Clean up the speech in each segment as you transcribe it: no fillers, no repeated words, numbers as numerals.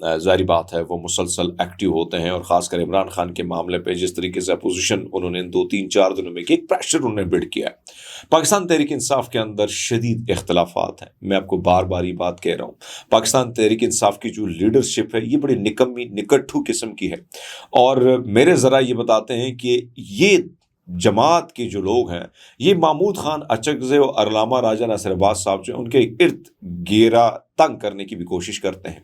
ظاہری بات ہے وہ مسلسل ایکٹیو ہوتے ہیں، اور خاص کر عمران خان کے معاملے پہ جس طریقے سے اپوزیشن انہوں نے 2-3-4 دنوں میں ایک پریشر انہوں نے بلڈ کیا ہے۔ پاکستان تحریک انصاف کے اندر شدید اختلافات ہیں، میں آپ کو بار بار یہ بات کہہ رہا ہوں۔ پاکستان تحریک انصاف کی جو لیڈرشپ ہے یہ بڑی نکمی نکٹھو قسم کی ہے، اور میرے ذرا یہ بتاتے ہیں کہ یہ جماعت کے جو لوگ ہیں یہ محمود خان اچکزے اور علامہ راجہ ناصر عباس صاحب جو ہیں ان کے ارد گھیرا تنگ کرنے کی بھی کوشش کرتے ہیں،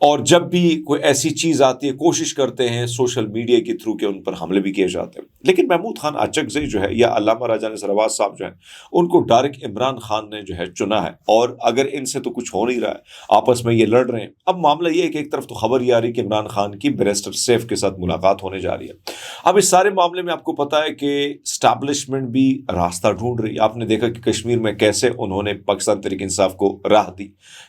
اور جب بھی کوئی ایسی چیز آتی ہے کوشش کرتے ہیں سوشل میڈیا کے تھرو کہ ان پر حملے بھی کیے جاتے ہیں۔ لیکن محمود خان اچکزے جو ہے یا علامہ راجہ ناصر عباس صاحب جو ہیں ان کو ڈائریکٹ عمران خان نے جو ہے چنا ہے، اور اگر ان سے تو کچھ ہو نہیں رہا ہے، آپس میں یہ لڑ رہے ہیں۔ اب معاملہ یہ ہے کہ ایک طرف تو خبر یہ آ رہی کہ عمران خان کی بیرسٹر سیف کے ساتھ ملاقات ہونے جا رہی ہے۔ اب اس سارے معاملے میں آپ کو پتا ہے کہ اسٹیبلشمنٹ بھی راستہ ڈھونڈ رہی ہے۔ آپ نے دیکھا کہ کشمیر میں کیسے انہوں نے پاکستان تحریک انصاف کو راہ دی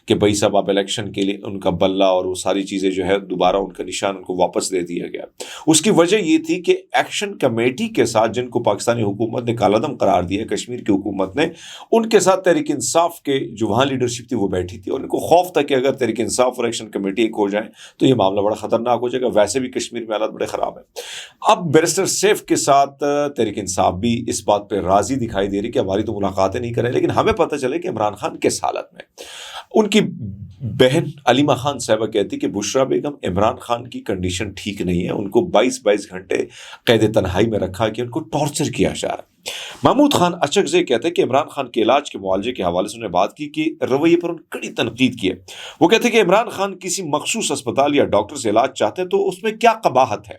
کہ بھائی صاحب آپ الیکشن کے لیے ان کا بلہ اور وہ ساری چیزیں جو ہے دوبارہ ان کا نشان ان کو واپس دے دیا گیا۔ اس کی وجہ یہ تھی کہ ایکشن کمیٹی کے ساتھ جن کو پاکستانی حکومت نے کالعدم قرار دیا، کشمیر کی حکومت نے، ان کے ساتھ تحریک انصاف کے جو وہاں لیڈرشپ تھی وہ بیٹھی تھی، اور ان کو خوف تھا کہ اگر تحریک انصاف اور ایکشن کمیٹی ایک ہو جائیں تو یہ معاملہ بڑا خطرناک ہو جائے گا، ویسے بھی کشمیر میں حالات بڑے خراب ہیں۔ اب بیرسٹر سیف کے ساتھ تحریک انصاف بھی اس بات پہ راضی دکھائی دے رہی کہ ہماری تو ملاقاتیں نہیں کریں، لیکن ہمیں پتہ چلے کہ عمران خان کس حالت میں۔ ان کی بہن علیمہ خان صاحبہ کہتی کہ بشرا بیگم عمران خان کی کنڈیشن ٹھیک نہیں ہے، ان کو 22 گھنٹے قید تنہائی میں رکھا کہ ان کو ٹارچر کیا جا رہا ہے۔ محمود خان اچکزے کہتے ہیں کہ عمران خان کے علاج کے معالجے کے حوالے سے انہوں نے بات کی کہ رویے پر ان کڑی تنقید کی ہے۔ وہ کہتے ہیں کہ عمران خان کسی مخصوص اسپتال یا ڈاکٹر سے علاج چاہتے ہیں تو اس میں کیا قباحت ہے؟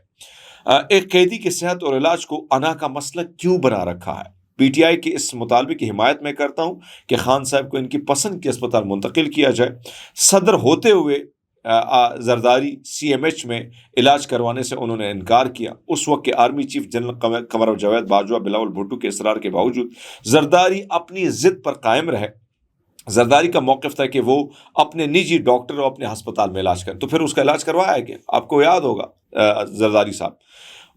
ایک قیدی کی صحت اور علاج کو انا کا مسئلہ کیوں بنا رکھا ہے؟ پی ٹی آئی کے اس مطالبے کی حمایت میں کرتا ہوں کہ خان صاحب کو ان کی پسند کے اسپتال منتقل کیا جائے۔ صدر ہوتے ہوئے زرداری سی ایم ایچ میں علاج کروانے سے انہوں نے انکار کیا۔ اس وقت کے army chief general Qamar Javed Bajwa Bilawal Bhutto کے اصرار کے باوجود زرداری اپنی ضد پر قائم رہے۔ زرداری کا موقف تھا کہ وہ اپنے نجی ڈاکٹر اور اپنے ہسپتال میں علاج کریں، تو پھر اس کا علاج کروایا گیا، آپ کو یاد ہوگا زرداری صاحب۔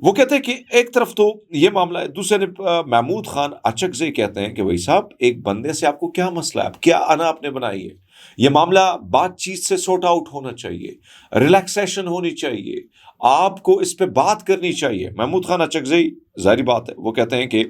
وہ کہتے ہیں کہ ایک طرف تو یہ معاملہ ہے، دوسرے محمود خان اچکزے کہتے ہیں کہ بھائی صاحب ایک بندے سے آپ کو کیا مسئلہ ہے، آپ کیا انا آپ نے بنائی ہے؟ یہ معاملہ بات چیت سے سورٹ آؤٹ ہونا چاہیے، ریلیکسیشن ہونی چاہیے، آپ کو اس پہ بات کرنی چاہیے۔ محمود خان اچکزئی ظاہری بات ہے وہ کہتے ہیں کہ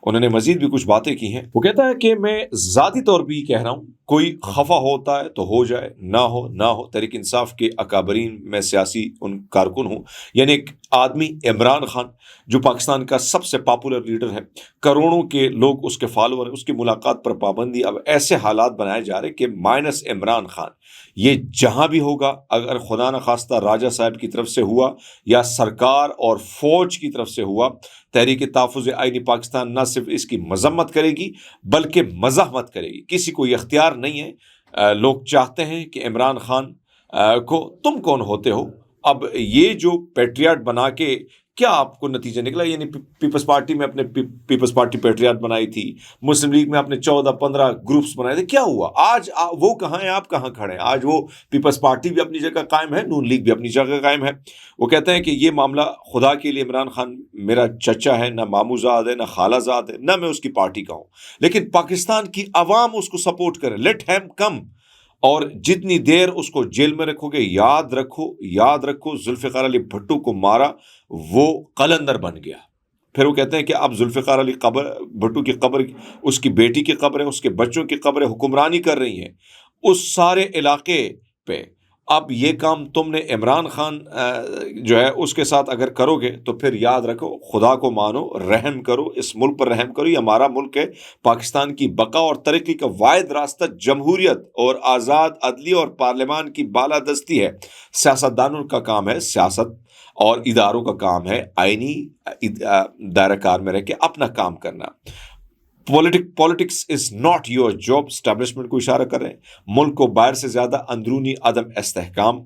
انہوں نے مزید بھی کچھ باتیں کی ہیں۔ وہ کہتا ہے کہ میں ذاتی طور پہ یہ کہہ رہا ہوں، کوئی خفا ہوتا ہے تو ہو جائے، نہ ہو۔ تحریک انصاف کے اکابرین میں سیاسی ان کارکن ہوں، یعنی ایک آدمی عمران خان جو پاکستان کا سب سے پاپولر لیڈر ہے، کروڑوں کے لوگ اس کے فالوور ہیں، اس کی ملاقات پر پابندی۔ اب ایسے حالات بنائے جا رہے کہ مائنس عمران خان یہ جہاں بھی ہوگا، اگر خدا نخواستہ راجہ صاحب کی طرف سے ہوا یا سرکار اور فوج کی طرف سے ہوا، تحریک تحفظ آئینی پاکستان نہ صرف اس کی مذمت کرے گی بلکہ مزاحمت کرے گی۔ کسی کو یہ اختیار نہیں ہے، لوگ چاہتے ہیں کہ عمران خان کو تم کون ہوتے ہو؟ اب یہ جو پیٹریاٹ بنا کے کیا آپ کو نتیجہ نکلا؟ یعنی پیپلز پارٹی میں اپنے پیپلز پارٹی پیٹریاٹ بنائی تھی، مسلم لیگ میں اپنے 14-15 گروپس بنائے تھے، کیا ہوا؟ آج وہ کہاں ہیں، آپ کہاں کھڑے ہیں؟ آج وہ پیپلز پارٹی بھی اپنی جگہ قائم ہے، نون لیگ بھی اپنی جگہ قائم ہے۔ وہ کہتے ہیں کہ یہ معاملہ خدا کے لیے عمران خان میرا چچا ہے، نہ مامو زاد ہے، نہ خالہ زاد ہے، نہ میں اس کی پارٹی کا ہوں، لیکن پاکستان کی عوام اس کو سپورٹ کرے، لیٹ ہیم کم، اور جتنی دیر اس کو جیل میں رکھو گے، یاد رکھو ذوالفقار علی بھٹو کو مارا وہ قلندر بن گیا۔ پھر وہ کہتے ہیں کہ اب ذوالفقار علی بھٹو کی قبر، اس کی بیٹی کی قبر ہے، اس کے بچوں کی قبر ہے، حکمرانی کر رہی ہیں اس سارے علاقے پہ۔ اب یہ کام تم نے عمران خان جو ہے اس کے ساتھ اگر کرو گے تو پھر یاد رکھو، خدا کو مانو، رحم کرو، اس ملک پر رحم کرو۔ یہ ہمارا ملک ہے، پاکستان کی بقا اور ترقی کا واحد راستہ جمہوریت اور آزاد عدلیہ اور پارلیمان کی بالادستی ہے۔ سیاستدانوں کا کام ہے، سیاست اور اداروں کا کام ہے آئینی دائرہ کار میں رہ کے اپنا کام کرنا۔ Politics is not your job, establishment کو اشارہ کر رہے ہیں۔ ملک کو باہر سے زیادہ اندرونی عدم استحکام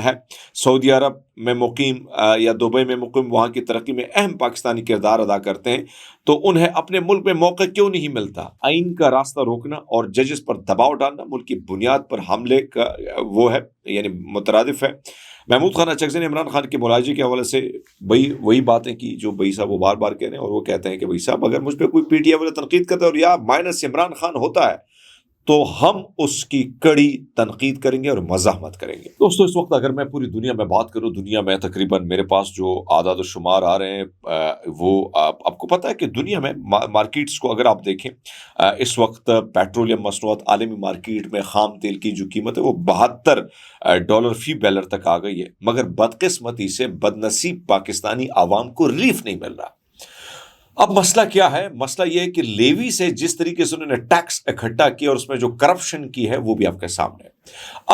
ہے۔ سعودی عرب میں مقیم یا دبئی میں مقیم وہاں کی ترقی میں اہم پاکستانی کردار ادا کرتے ہیں، تو انہیں اپنے ملک میں موقع کیوں نہیں ملتا؟ آئین کا راستہ روکنا اور ججز پر دباؤ ڈالنا ملک کی بنیاد پر حملے کا وہ ہے، یعنی مترادف ہے۔ محمود خان اچکزے نے عمران خان کے معالجے کے حوالے سے وہی باتیں کی جو بھائی صاحب وہ بار بار کہہ رہے ہیں، اور وہ کہتے ہیں کہ بھائی صاحب اگر مجھ پہ کوئی پی ٹی آئی والا تنقید کرتا ہے اور یا مائنس عمران خان ہوتا ہے تو ہم اس کی کڑی تنقید کریں گے اور مزاحمت کریں گے۔ دوستو اس وقت اگر میں پوری دنیا میں بات کروں، دنیا میں تقریباً میرے پاس جو اعداد و شمار آ رہے ہیں وہ آپ کو پتہ ہے کہ دنیا میں مارکیٹس کو اگر آپ دیکھیں، اس وقت پیٹرولیم مصنوعات عالمی مارکیٹ میں خام تیل کی جو قیمت ہے وہ $72 فی بیرل تک آ گئی ہے، مگر بدقسمتی سے بد نصیب پاکستانی عوام کو ریلیف نہیں مل رہا۔ اب مسئلہ کیا ہے؟ مسئلہ یہ ہے کہ لیوی سے جس طریقے سے انہوں نے ٹیکس اکٹھا کیا اور اس میں جو کرپشن کی ہے وہ بھی آپ کے سامنے ہے۔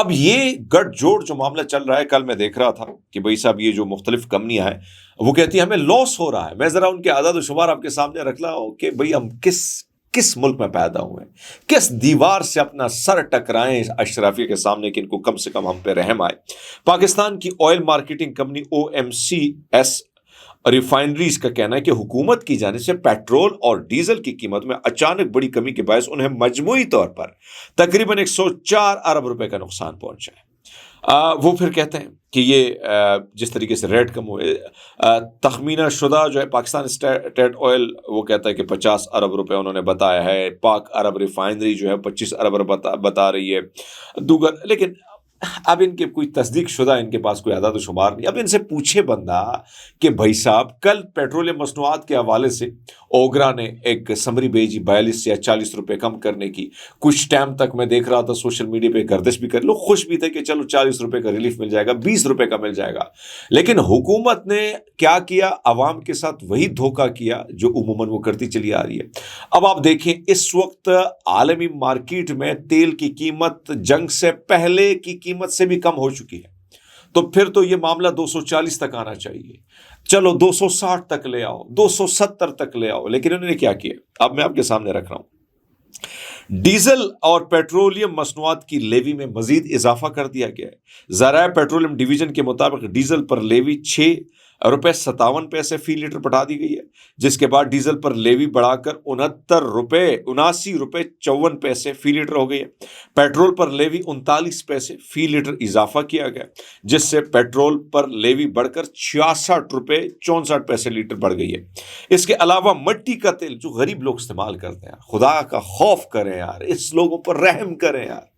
اب یہ گٹ جوڑ جو معاملہ چل رہا ہے، کل میں دیکھ رہا تھا کہ بھائی صاحب یہ جو مختلف کمپنیاں ہیں وہ کہتی ہیں ہمیں لاس ہو رہا ہے۔ میں ذرا ان کے اعداد و شمار آپ کے سامنے رکھ رہا ہوں کہ بھئی ہم کس ملک میں پیدا ہوئے ہیں، کس دیوار سے اپنا سر ٹکرائیں اشرافیہ کے سامنے کہ ان کو کم سے کم ہم پہ رحم آئے۔ پاکستان کی oil marketing company OMCS refineries کا کہنا ہے کہ حکومت کی جانب سے پیٹرول اور ڈیزل کی قیمت میں اچانک بڑی کمی کے باعث انہیں مجموعی طور پر تقریباً 104 ارب روپے کا نقصان پہنچا ہے۔ وہ پھر کہتے ہیں کہ یہ جس طریقے سے ریٹ کم ہوئے، تخمینہ شدہ جو ہے پاکستان اسٹیٹ آئل وہ کہتا ہے کہ 50 ارب روپے انہوں نے بتایا ہے، پاک عرب ریفائنری جو ہے 25 ارب بتا رہی ہے دوگر، لیکن اب ان کے کوئی تصدیق شدہ ان کے پاس کوئی اعداد و شمار نہیں۔ اب ان سے پوچھے بندہ کہ بھائی صاحب کل پیٹرولیم مصنوعات کے حوالے سے اوگرا نے ایک سمری بھیجی 42 یا 40 روپے کم کرنے کی، کچھ ٹائم تک میں دیکھ رہا تھا سوشل میڈیا پہ گردش بھی کر لوگ خوش بھی تھے کہ چلو 40 روپے کا ریلیف مل جائے گا، 20 روپے کا مل جائے گا، لیکن حکومت نے کیا کیا؟ عوام کے ساتھ وہی دھوکہ کیا جو عموماً وہ کرتی چلی آ رہی ہے۔ اب آپ دیکھیں اس وقت عالمی مارکیٹ میں تیل کی قیمت جنگ سے پہلے کی قیمت سے بھی کم ہو چکی ہے، تو پھر تو یہ معاملہ 240 تک آنا چاہیے، چلو 260 تک لے آؤ، 270 تک لے آؤ، لیکن انہوں نے کیا کیا؟ اب میں آپ کے سامنے رکھ رہا ہوں، ڈیزل اور پیٹرولیم مصنوعات کی لیوی میں مزید اضافہ کر دیا گیا ہے۔ ذرائع پیٹرولیم ڈویژن کے مطابق ڈیزل پر لیوی 6.57 پیسے فی لیٹر بڑھا دی گئی ہے، جس کے بعد ڈیزل پر لیوی بڑھا کر 79 روپے 54 پیسے فی لیٹر ہو گئی ہے۔ پیٹرول پر لیوی 39 پیسے فی لیٹر اضافہ کیا گیا، جس سے پیٹرول پر لیوی بڑھ کر 66 روپے 64 پیسے لیٹر بڑھ گئی ہے۔ اس کے علاوہ مٹی کا تیل جو غریب لوگ استعمال کرتے ہیں، خدا کا خوف کریں یار، اس لوگوں پر رحم کریں یار۔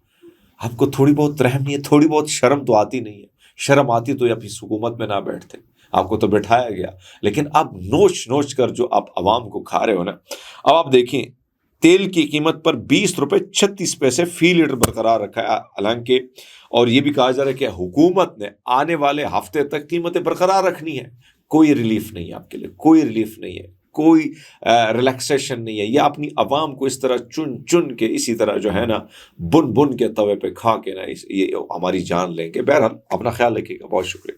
آپ کو تھوڑی بہت رحم نہیں ہے، تھوڑی بہت شرم تو آتی نہیں ہے؟ شرم آتی تو آپ اس حکومت میں نہ بیٹھتے، آپ کو تو بٹھایا گیا، لیکن اب نوچ کر جو آپ عوام کو کھا رہے ہو نا۔ اب آپ دیکھیں تیل کی قیمت پر 20 روپے 36 پیسے فی لیٹر برقرار رکھا ہے، حالانکہ اور یہ بھی کہا جا رہا ہے کہ حکومت نے آنے والے ہفتے تک قیمتیں برقرار رکھنی ہے۔ کوئی ریلیف نہیں ہے آپ کے لیے، کوئی ریلیف نہیں ہے، کوئی ریلیکسیشن نہیں ہے۔ یہ اپنی عوام کو اس طرح چن کے اسی طرح جو ہے نا بن کے توے پہ کھا کے نا یہ ہماری جان لیں گے۔ بہرحال اپنا خیال رکھیے گا، بہت شکریہ۔